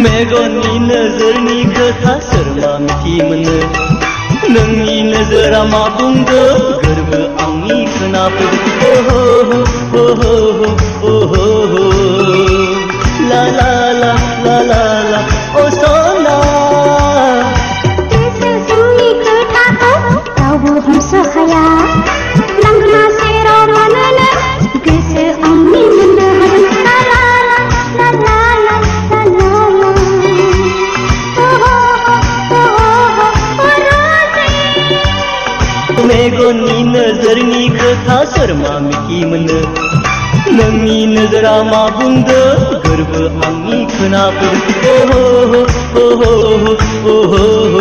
मेगननि नोजोरनि खोथा सोरबा मिथि मोनो नोंनि नोजोरा मा बुंदो गोरबो आंनि खोनाफैदो ओहो ओहो ला ला ला ला ला ला ओ सना गोसोनि खोथाखौ रावबो हमसो हाया लांगोना सेराव मानोनो गोसो आंनि मोननो हादों ला ला ला ला ला ला मेगननि नोजोरनि खोथा सोरमा मिथि मोनो नोंनि नोजोरा मा बुंदो गोरबो आंनि खोनाफैदो ओहो ओहो ओहो